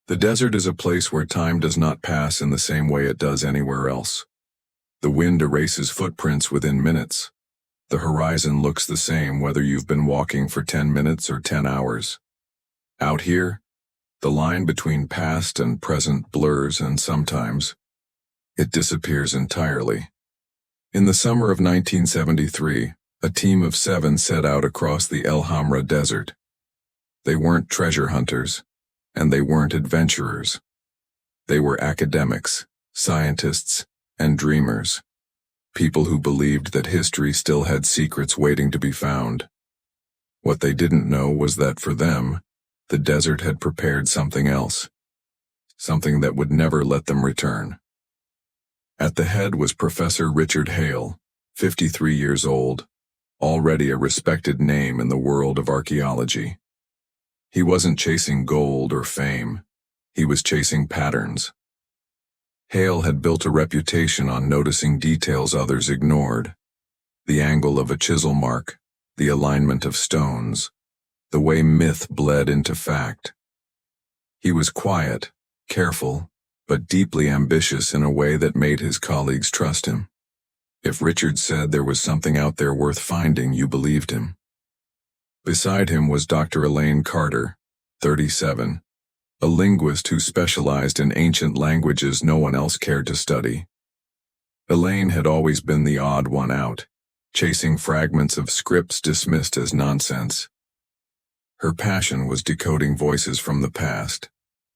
The desert is a place where time does not pass in the same way it does anywhere else. The wind erases footprints within minutes. The horizon looks the same whether you've been walking for 10 minutes or 10 hours. Out here, the line between past and present blurs, and sometimes it disappears entirely. In the summer of 1973, a team of 7 set out across the El Hamra Desert. They weren't treasure hunters, and they weren't adventurers. They were academics, scientists, and dreamers. People who believed that history still had secrets waiting to be found. What they didn't know was that for them, the desert had prepared something else. Something that would never let them return. At the head was Professor Richard Hale, 53 years old, already a respected name in the world of archaeology. He wasn't chasing gold or fame. He was chasing patterns. Hale had built a reputation on noticing details others ignored. The angle of a chisel mark, the alignment of stones, the way myth bled into fact. He was quiet, careful, but deeply ambitious in a way that made his colleagues trust him. If Richard said there was something out there worth finding, you believed him. Beside him was Dr. Elaine Carter, 37, a linguist who specialized in ancient languages no one else cared to study. Elaine had always been the odd one out, chasing fragments of scripts dismissed as nonsense. Her passion was decoding voices from the past,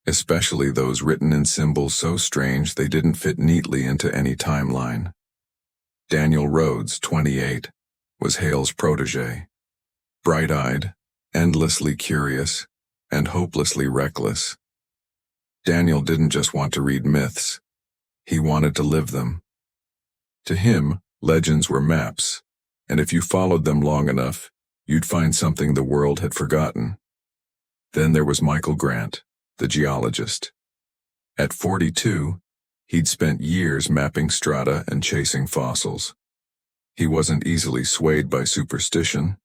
especially those written in symbols so strange they didn't fit neatly into any timeline. Daniel Rhodes, 28, was Hale's protege. Bright-eyed, endlessly curious, and hopelessly reckless. Daniel didn't just want to read myths. He wanted to live them. To him, legends were maps, and if you followed them long enough, you'd find something the world had forgotten. Then there was Michael Grant, the geologist. At 42, he'd spent years mapping strata and chasing fossils. He wasn't easily swayed by superstition,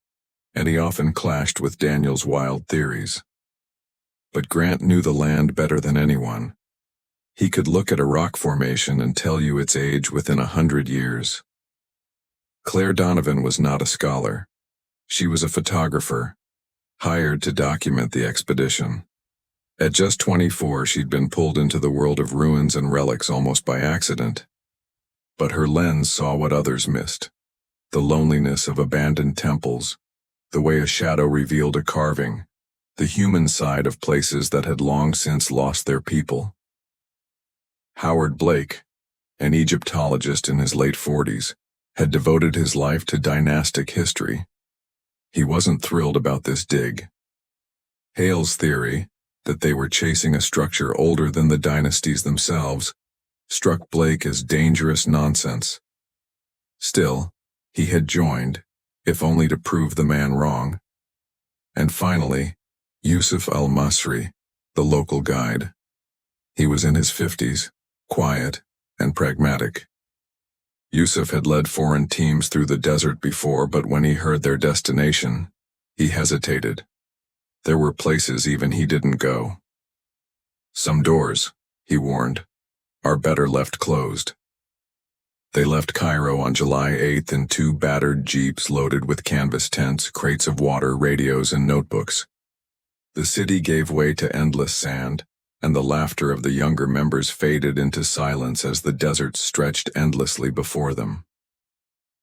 and he often clashed with Daniel's wild theories. But Grant knew the land better than anyone. He could look at a rock formation and tell you its age within 100 years. Claire Donovan was not a scholar. She was a photographer, hired to document the expedition. At just 24, she'd been pulled into the world of ruins and relics almost by accident. But her lens saw what others missed: the loneliness of abandoned temples, the way a shadow revealed a carving, the human side of places that had long since lost their people. Howard Blake, an Egyptologist in his late 40s, had devoted his life to dynastic history. He wasn't thrilled about this dig. Hale's theory, that they were chasing a structure older than the dynasties themselves, struck Blake as dangerous nonsense. Still, he had joined, if only to prove the man wrong. And finally, Yusuf al-Masri, the local guide. He was in his 50s, quiet and pragmatic. Yusuf had led foreign teams through the desert before, but when he heard their destination, he hesitated. There were places even he didn't go. Some doors, he warned, are better left closed. They left Cairo on July 8th in 2 battered jeeps loaded with canvas tents, crates of water, radios, and notebooks. The city gave way to endless sand, and the laughter of the younger members faded into silence as the desert stretched endlessly before them.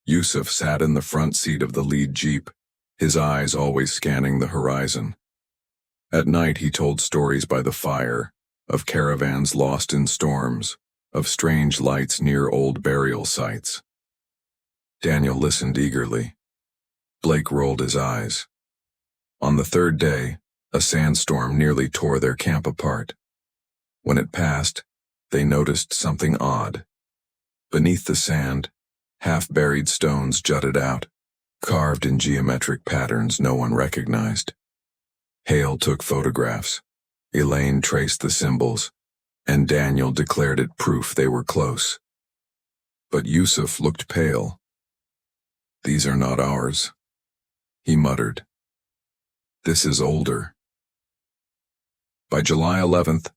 Yusuf sat in the front seat of the lead jeep, his eyes always scanning the horizon. At night he told stories by the fire, of caravans lost in storms, of strange lights near old burial sites. Daniel listened eagerly. Blake rolled his eyes. On the 3rd day, a sandstorm nearly tore their camp apart. When it passed, they noticed something odd. Beneath the sand, half-buried stones jutted out, carved in geometric patterns no one recognized. Hale took photographs. Elaine traced the symbols, and Daniel declared it proof they were close. But Yusuf looked pale. "These are not ours," he muttered. "This is older." By July 11th,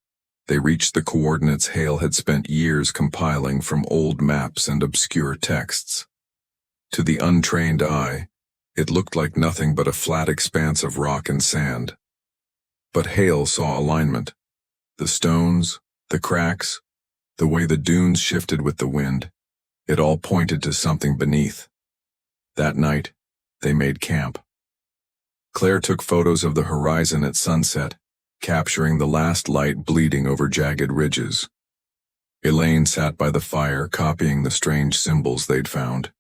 They reached the coordinates Hale had spent years compiling from old maps and obscure texts. To the untrained eye, it looked like nothing but a flat expanse of rock and sand. But Hale saw alignment. The stones, the cracks, the way the dunes shifted with the wind, it all pointed to something beneath. That night, they made camp. Claire took photos of the horizon at sunset, capturing the last light bleeding over jagged ridges. Elaine sat by the fire, copying the strange symbols they'd found.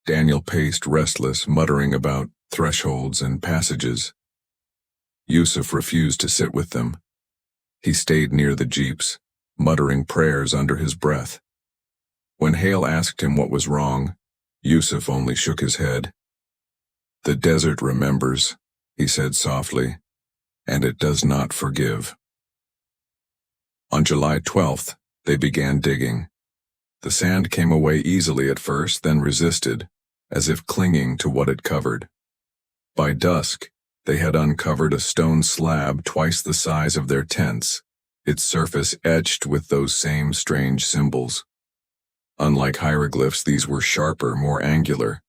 Daniel paced restless, muttering about thresholds and passages. Yusuf refused to sit with them. He stayed near the jeeps, muttering prayers under his breath. When Hale asked him what was wrong, Yusuf only shook his head. "The desert remembers," he said softly, "and it does not forgive." On July 12th, they began digging. The sand came away easily at first, then resisted, as if clinging to what it covered. By dusk, they had uncovered a stone slab twice the size of their tents, its surface etched with those same strange symbols. Unlike hieroglyphs, these were sharper, more angular.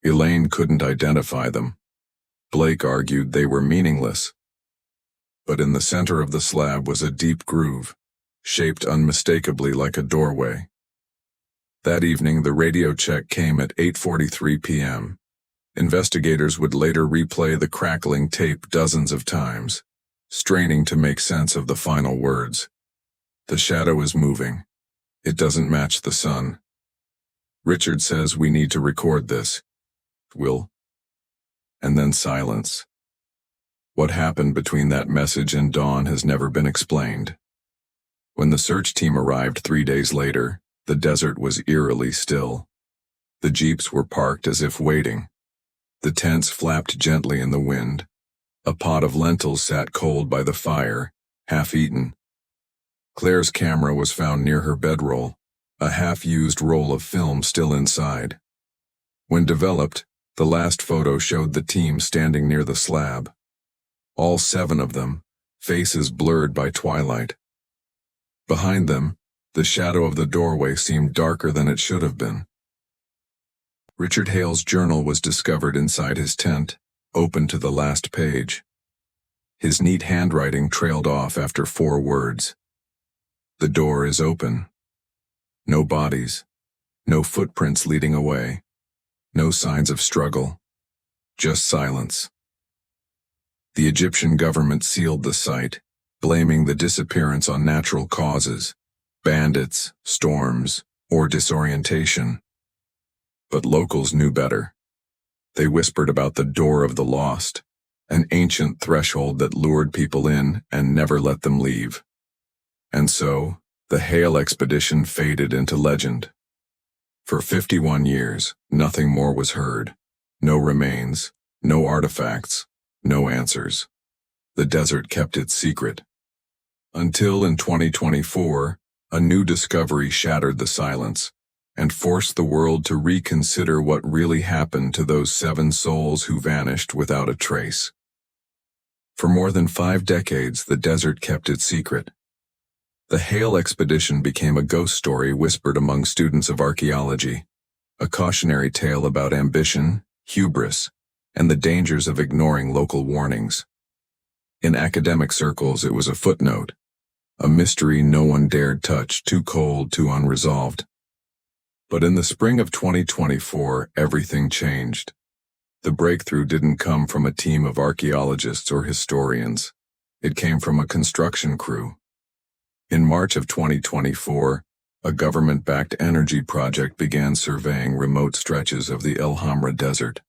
Elaine couldn't identify them. Blake argued they were meaningless. But in the center of the slab was a deep groove, shaped unmistakably like a doorway. That evening, the radio check came at 8:43 p.m. Investigators would later replay the crackling tape dozens of times, straining to make sense of the final words. "The shadow is moving. It doesn't match the sun. Richard says we need to record this. Will?" And then silence. What happened between that message and dawn has never been explained. When the search team arrived 3 days later, the desert was eerily still. The jeeps were parked as if waiting. The tents flapped gently in the wind. A pot of lentils sat cold by the fire, half-eaten. Claire's camera was found near her bedroll, a half-used roll of film still inside. When developed, the last photo showed the team standing near the slab. All 7 of them, faces blurred by twilight. Behind them, the shadow of the doorway seemed darker than it should have been. Richard Hale's journal was discovered inside his tent, open to the last page. His neat handwriting trailed off after 4 words. "The door is open. No bodies. No footprints leading away. No signs of struggle. Just silence." The Egyptian government sealed the site, blaming the disappearance on natural causes, bandits, storms, or disorientation. But locals knew better. They whispered about the door of the lost, an ancient threshold that lured people in and never let them leave. And so, the Hale expedition faded into legend. For 51 years, nothing more was heard. No remains, no artifacts, no answers. The desert kept its secret. Until in 2024, a new discovery shattered the silence and forced the world to reconsider what really happened to those 7 souls who vanished without a trace. For more than 5 decades, the desert kept its secret. The Hale expedition became a ghost story whispered among students of archaeology, a cautionary tale about ambition, hubris, and the dangers of ignoring local warnings. In academic circles, it was a footnote, a mystery no one dared touch, too cold, too unresolved. But in the spring of 2024, everything changed. The breakthrough didn't come from a team of archaeologists or historians. It came from a construction crew. In March of 2024, a government-backed energy project began surveying remote stretches of the El Hamra Desert.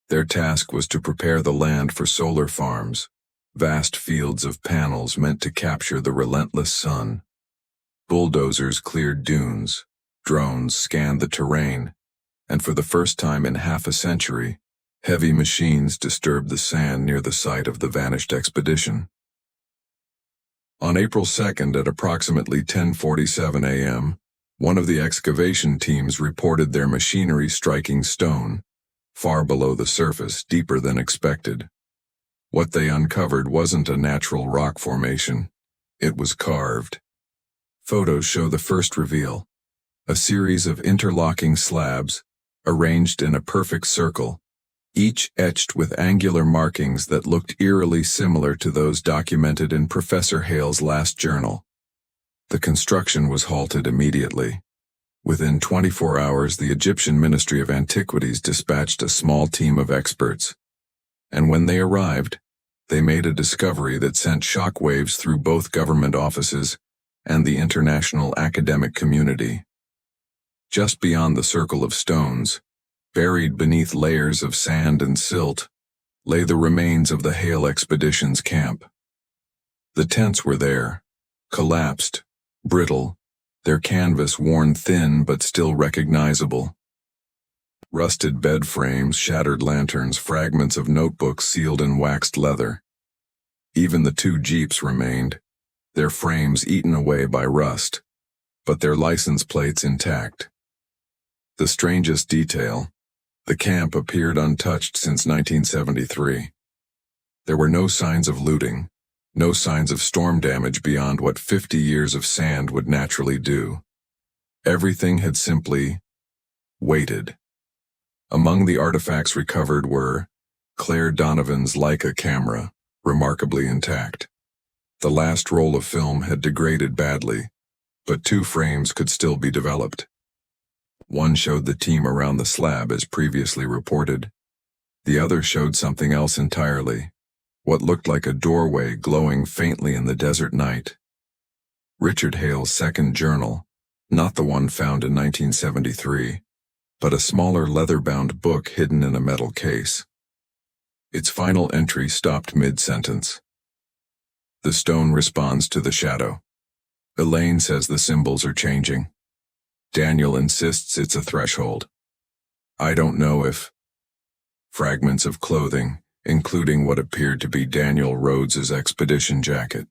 Their task was to prepare the land for solar farms, vast fields of panels meant to capture the relentless sun. Bulldozers cleared dunes, drones scanned the terrain, and for the first time in half a century, heavy machines disturbed the sand near the site of the vanished expedition. On April 2nd at approximately 10:47 a.m., one of the excavation teams reported their machinery striking stone, far below the surface, deeper than expected. What they uncovered wasn't a natural rock formation. It was carved. Photos show the first reveal. A series of interlocking slabs, arranged in a perfect circle, each etched with angular markings that looked eerily similar to those documented in Professor Hale's last journal. The construction was halted immediately. Within 24 hours, the Egyptian Ministry of Antiquities dispatched a small team of experts. And when they arrived, they made a discovery that sent shockwaves through both government offices and the international academic community. Just beyond the circle of stones, buried beneath layers of sand and silt, lay the remains of the Hale expedition's camp. The tents were there, collapsed, brittle, their canvas worn thin but still recognizable. Rusted bed frames, shattered lanterns, fragments of notebooks sealed in waxed leather. Even the 2 jeeps remained, their frames eaten away by rust, but their license plates intact. The strangest detail, the camp appeared untouched since 1973. There were no signs of looting, no signs of storm damage beyond what 50 years of sand would naturally do. Everything had simply waited. Among the artifacts recovered were Claire Donovan's Leica camera, remarkably intact. The last roll of film had degraded badly, but 2 frames could still be developed. One showed the team around the slab as previously reported. The other showed something else entirely, what looked like a doorway glowing faintly in the desert night. Richard Hale's second journal, not the one found in 1973, but a smaller leather-bound book hidden in a metal case. Its final entry stopped mid-sentence. The stone responds to the shadow. Elaine says the symbols are changing. Daniel insists it's a threshold. I don't know if... Fragments of clothing, including what appeared to be Daniel Rhodes's expedition jacket.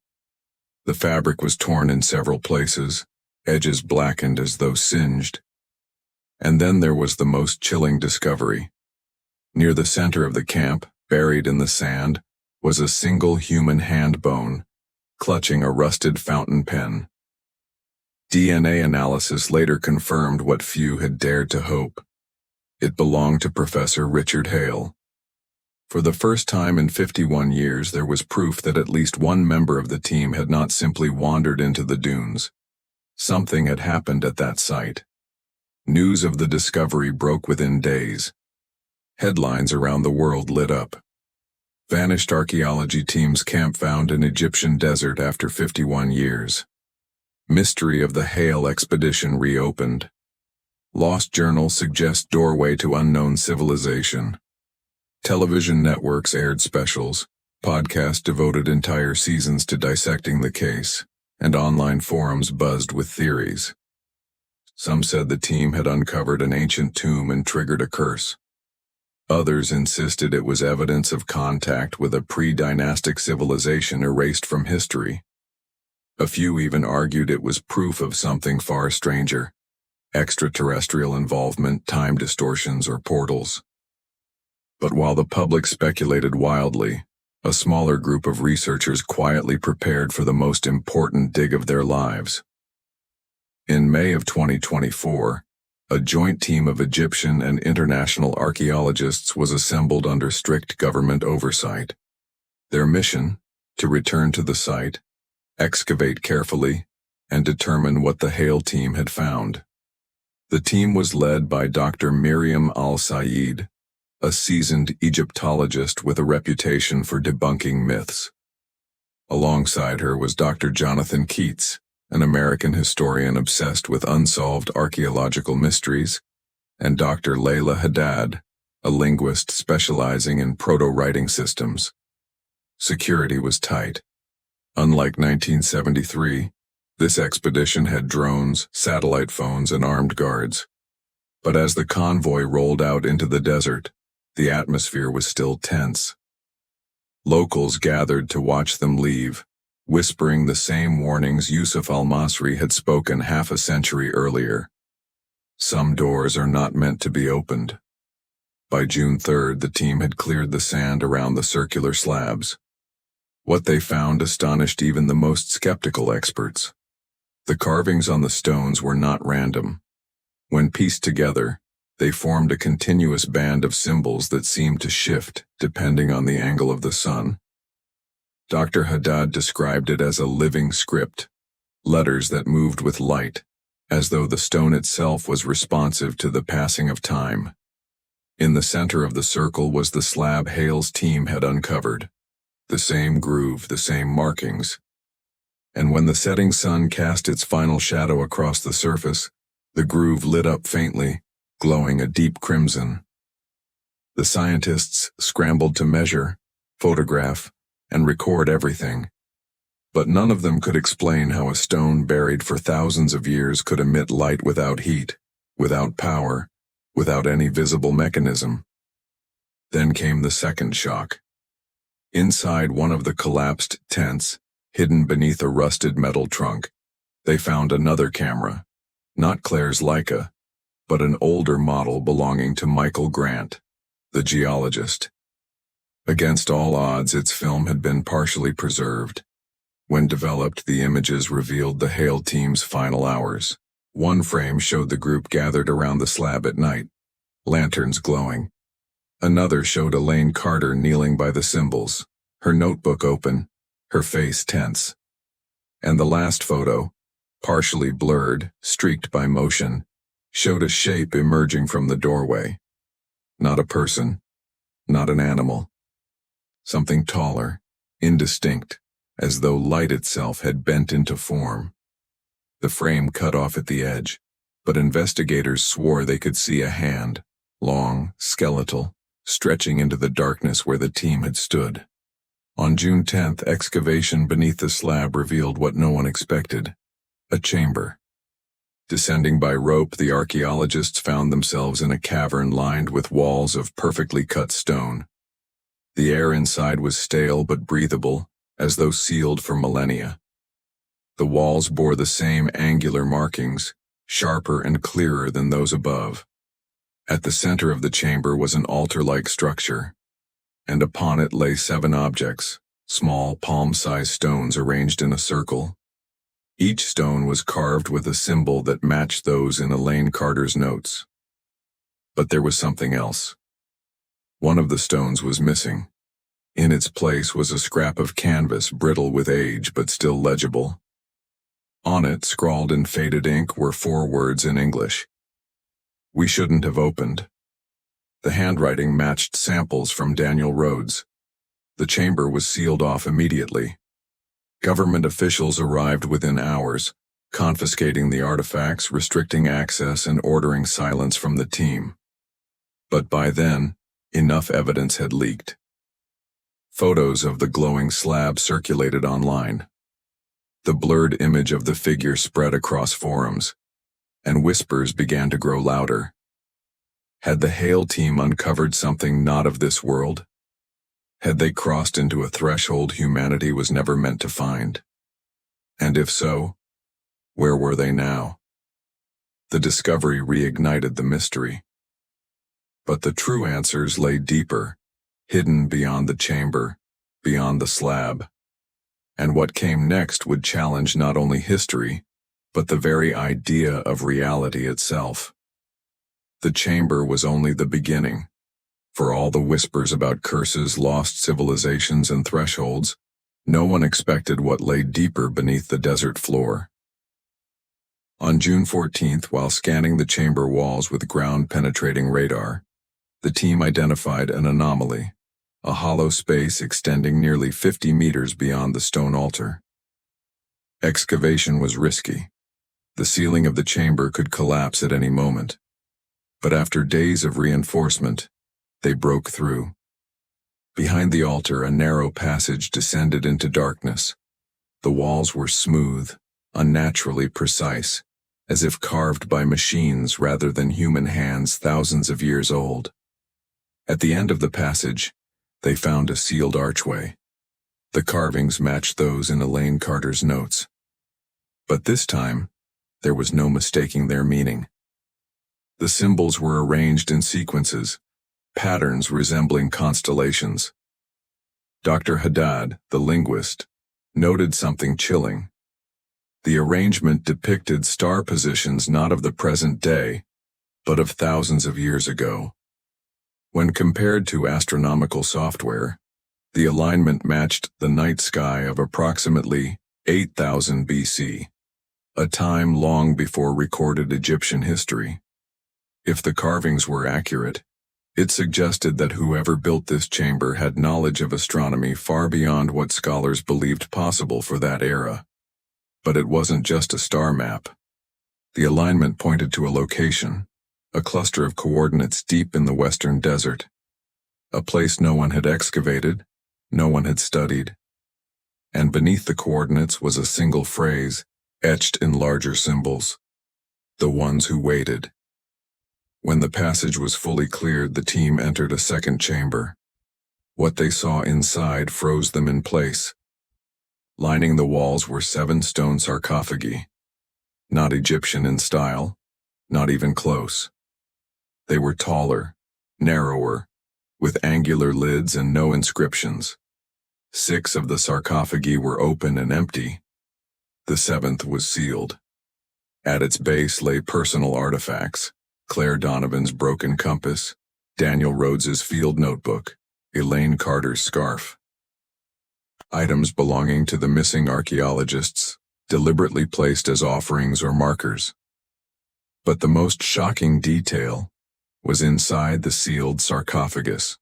The fabric was torn in several places, edges blackened as though singed. And then there was the most chilling discovery. Near the center of the camp, buried in the sand, was a single human hand bone, clutching a rusted fountain pen. DNA analysis later confirmed what few had dared to hope. It belonged to Professor Richard Hale. For the first time in 51 years, there was proof that at least one member of the team had not simply wandered into the dunes. Something had happened at that site. News of the discovery broke within days. Headlines around the world lit up. Vanished archaeology team's camp found in Egyptian desert after 51 years. Mystery of the Hale expedition reopened. Lost journal suggests doorway to unknown civilization. Television networks aired specials, podcasts devoted entire seasons to dissecting the case, and online forums buzzed with theories. Some said the team had uncovered an ancient tomb and triggered a curse. Others insisted it was evidence of contact with a pre-dynastic civilization erased from history. A few even argued it was proof of something far stranger: extraterrestrial involvement, time distortions, or portals. But while the public speculated wildly, a smaller group of researchers quietly prepared for the most important dig of their lives. In May of 2024, a joint team of Egyptian and international archaeologists was assembled under strict government oversight. Their mission: to return to the site, excavate carefully, and determine what the Hale team had found. The team was led by Dr. Miriam Al-Sayed, a seasoned Egyptologist with a reputation for debunking myths. Alongside her was Dr. Jonathan Keats, an American historian obsessed with unsolved archaeological mysteries, and Dr. Layla Haddad, a linguist specializing in proto-writing systems. Security was tight. Unlike 1973, this expedition had drones, satellite phones, and armed guards. But as the convoy rolled out into the desert, the atmosphere was still tense. Locals gathered to watch them leave, whispering the same warnings Yusuf al-Masri had spoken half a century earlier. Some doors are not meant to be opened. By June 3rd, the team had cleared the sand around the circular slabs. What they found astonished even the most skeptical experts. The carvings on the stones were not random. When pieced together, they formed a continuous band of symbols that seemed to shift depending on the angle of the sun. Dr. Haddad described it as a living script, letters that moved with light, as though the stone itself was responsive to the passing of time. In the center of the circle was the slab Hale's team had uncovered. The same groove, the same markings. And when the setting sun cast its final shadow across the surface, the groove lit up faintly, glowing a deep crimson. The scientists scrambled to measure, photograph, and record everything. But none of them could explain how a stone buried for thousands of years could emit light without heat, without power, without any visible mechanism. Then came the second shock. Inside one of the collapsed tents, hidden beneath a rusted metal trunk, they found another camera, not Claire's Leica, but an older model belonging to Michael Grant, the geologist. Against all odds, its film had been partially preserved. When developed, the images revealed the Hale team's final hours. One frame showed the group gathered around the slab at night, lanterns glowing. Another showed Elaine Carter kneeling by the symbols, her notebook open, her face tense. And the last photo, partially blurred, streaked by motion, showed a shape emerging from the doorway. Not a person, not an animal. Something taller, indistinct, as though light itself had bent into form. The frame cut off at the edge, but investigators swore they could see a hand, long, skeletal, stretching into the darkness where the team had stood. On June 10th, excavation beneath the slab revealed what no one expected: a chamber. Descending by rope, the archaeologists found themselves in a cavern lined with walls of perfectly cut stone. The air inside was stale but breathable, as though sealed for millennia. The walls bore the same angular markings, sharper and clearer than those above. At the center of the chamber was an altar-like structure, and upon it lay 7 objects, small palm-sized stones arranged in a circle. Each stone was carved with a symbol that matched those in Elaine Carter's notes. But there was something else. One of the stones was missing. In its place was a scrap of canvas, brittle with age but still legible. On it, scrawled in faded ink, were 4 words in English. "We shouldn't have opened." The handwriting matched samples from Daniel Rhodes. The chamber was sealed off immediately. Government officials arrived within hours, confiscating the artifacts, restricting access, and ordering silence from the team. But by then, enough evidence had leaked. Photos of the glowing slab circulated online. The blurred image of the figure spread across forums, and whispers began to grow louder. Had the Hale team uncovered something not of this world? Had they crossed into a threshold humanity was never meant to find? And if so, where were they now? The discovery reignited the mystery. But the true answers lay deeper, hidden beyond the chamber, beyond the slab. And what came next would challenge not only history, but the very idea of reality itself. The chamber was only the beginning. For all the whispers about curses, lost civilizations, and thresholds, no one expected what lay deeper beneath the desert floor. On June 14th, while scanning the chamber walls with ground-penetrating radar, the team identified an anomaly, a hollow space extending nearly 50 meters beyond the stone altar. Excavation was risky. The ceiling of the chamber could collapse at any moment. But after days of reinforcement, they broke through. Behind the altar, a narrow passage descended into darkness. The walls were smooth, unnaturally precise, as if carved by machines rather than human hands thousands of years old. At the end of the passage, they found a sealed archway. The carvings matched those in Elaine Carter's notes. But this time, there was no mistaking their meaning. The symbols were arranged in sequences, patterns resembling constellations. Dr. Haddad, the linguist, noted something chilling. The arrangement depicted star positions not of the present day, but of thousands of years ago. When compared to astronomical software, the alignment matched the night sky of approximately 8000 BC, a time long before recorded Egyptian history. If the carvings were accurate, it suggested that whoever built this chamber had knowledge of astronomy far beyond what scholars believed possible for that era. But it wasn't just a star map. The alignment pointed to a location, a cluster of coordinates deep in the western desert, a place no one had excavated, no one had studied. And beneath the coordinates was a single phrase, etched in larger symbols: the ones who waited. When the passage was fully cleared, the team entered a second chamber. What they saw inside froze them in place. Lining the walls were 7 stone sarcophagi. Not Egyptian in style, not even close. They were taller, narrower, with angular lids and no inscriptions. 6 of the sarcophagi were open and empty. The 7th was sealed. At its base lay personal artifacts: Claire Donovan's broken compass, Daniel Rhodes's field notebook, Elaine Carter's scarf. Items belonging to the missing archaeologists, deliberately placed as offerings or markers. But the most shocking detail was inside the sealed sarcophagus.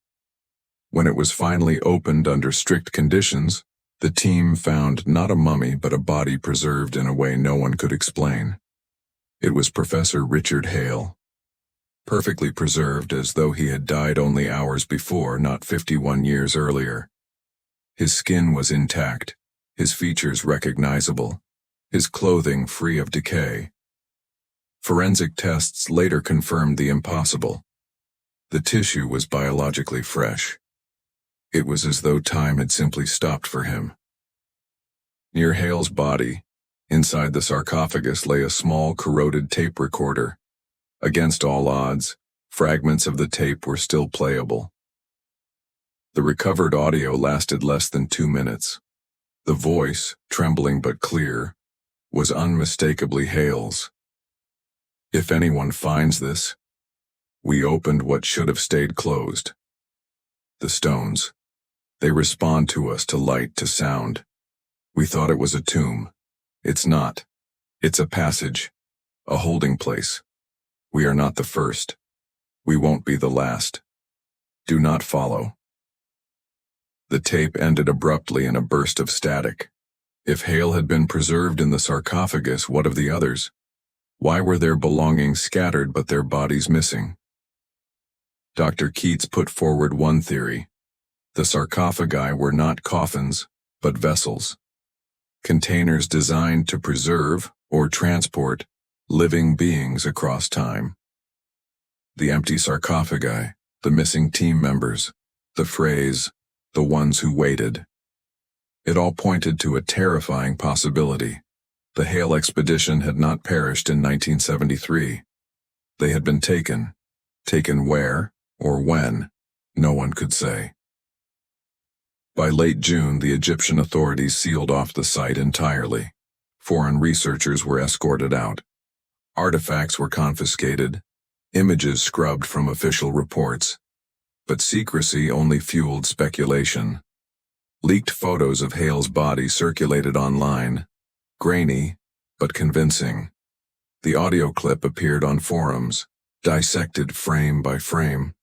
When it was finally opened under strict conditions, the team found not a mummy but a body preserved in a way no one could explain. It was Professor Richard Hale. Perfectly preserved, as though he had died only hours before, not 51 years earlier. His skin was intact, his features recognizable, his clothing free of decay. Forensic tests later confirmed the impossible. The tissue was biologically fresh. It was as though time had simply stopped for him. Near Hale's body, inside the sarcophagus, lay a small corroded tape recorder. Against all odds, fragments of the tape were still playable. The recovered audio lasted less than 2 minutes. The voice, trembling but clear, was unmistakably Hale's. "If anyone finds this, we opened what should have stayed closed. The stones, they respond to us, to light, to sound. We thought it was a tomb. It's not. It's a passage, a holding place. We are not the first. We won't be the last. Do not follow." The tape ended abruptly in a burst of static. If Hale had been preserved in the sarcophagus, what of the others? Why were their belongings scattered but their bodies missing? Dr. Keats put forward one theory. The sarcophagi were not coffins, but vessels. Containers designed to preserve or transport living beings across time. The empty sarcophagi, the missing team members, the phrase, "the ones who waited." It all pointed to a terrifying possibility. The Hale expedition had not perished in 1973. They had been taken. Taken where, or when, no one could say. By late June, the Egyptian authorities sealed off the site entirely. Foreign researchers were escorted out. Artifacts were confiscated, images scrubbed from official reports. But secrecy only fueled speculation. Leaked photos of Hale's body circulated online, grainy, but convincing. The audio clip appeared on forums, dissected frame by frame.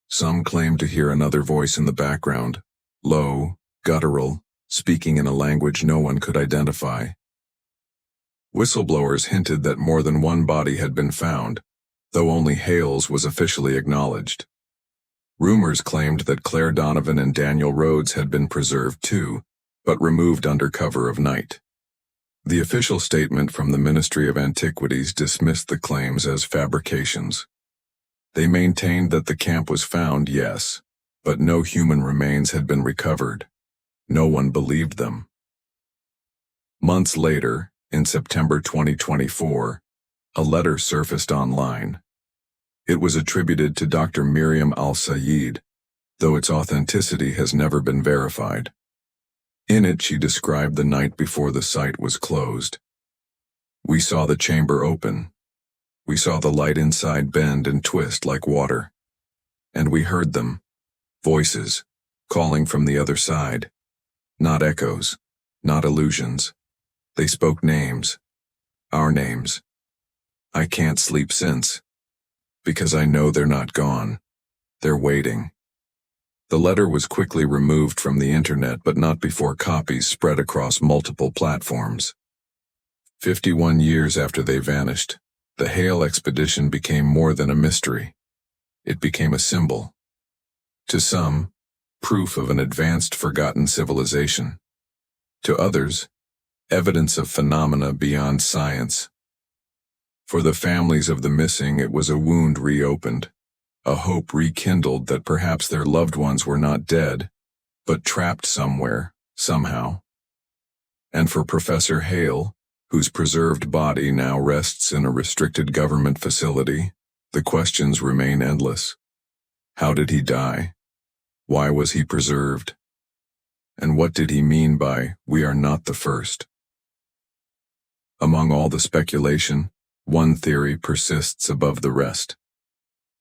Some claimed to hear another voice in the background, low, guttural, speaking in a language no one could identify. Whistleblowers hinted that more than one body had been found, though only Hale's was officially acknowledged. Rumors claimed that Claire Donovan and Daniel Rhodes had been preserved too, but removed under cover of night. The official statement from the Ministry of Antiquities dismissed the claims as fabrications. They maintained that the camp was found, yes, but no human remains had been recovered. No one believed them. Months later, in September 2024, a letter surfaced online. It was attributed to Dr. Miriam al-Sayed, though its authenticity has never been verified. In it, she described the night before the site was closed. We saw the chamber open. We saw the light inside bend and twist like water. And we heard them, voices, calling from the other side. Not echoes, not illusions. They spoke names, our names. I can't sleep since, because I know they're not gone. They're waiting. The letter was quickly removed from the internet, but not before copies spread across multiple platforms. 51 years after they vanished, the Hale expedition became more than a mystery. It became a symbol. To some, proof of an advanced forgotten civilization. To others, evidence of phenomena beyond science. For the families of the missing, it was a wound reopened, a hope rekindled that perhaps their loved ones were not dead, but trapped somewhere, somehow. And for Professor Hale, whose preserved body now rests in a restricted government facility, the questions remain endless. How did he die? Why was he preserved? And what did he mean by, "We are not the first"? Among all the speculation, one theory persists above the rest.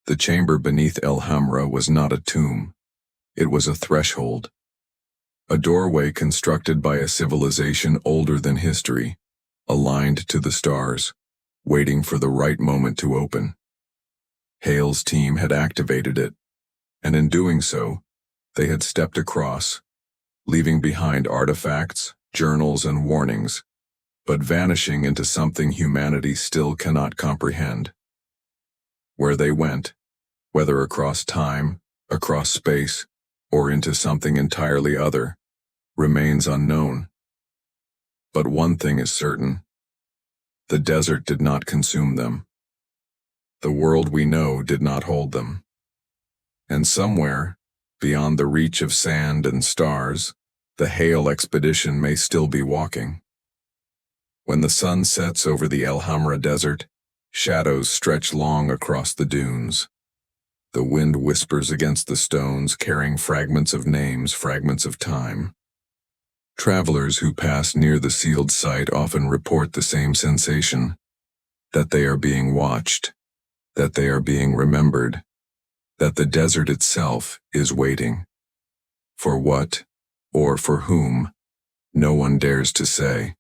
The chamber beneath El Hamra was not a tomb. It was a threshold. A doorway constructed by a civilization older than history, aligned to the stars, waiting for the right moment to open. Hale's team had activated it, and in doing so, they had stepped across, leaving behind artifacts, journals, and warnings, but vanishing into something humanity still cannot comprehend. Where they went, whether across time, across space, or into something entirely other, remains unknown. But one thing is certain. The desert did not consume them. The world we know did not hold them. And somewhere, beyond the reach of sand and stars, the Hale expedition may still be walking. When the sun sets over the El Hamra desert, shadows stretch long across the dunes. The wind whispers against the stones, carrying fragments of names, fragments of time. Travelers who pass near the sealed site often report the same sensation, that they are being watched, that they are being remembered, that the desert itself is waiting. For what, or for whom, no one dares to say.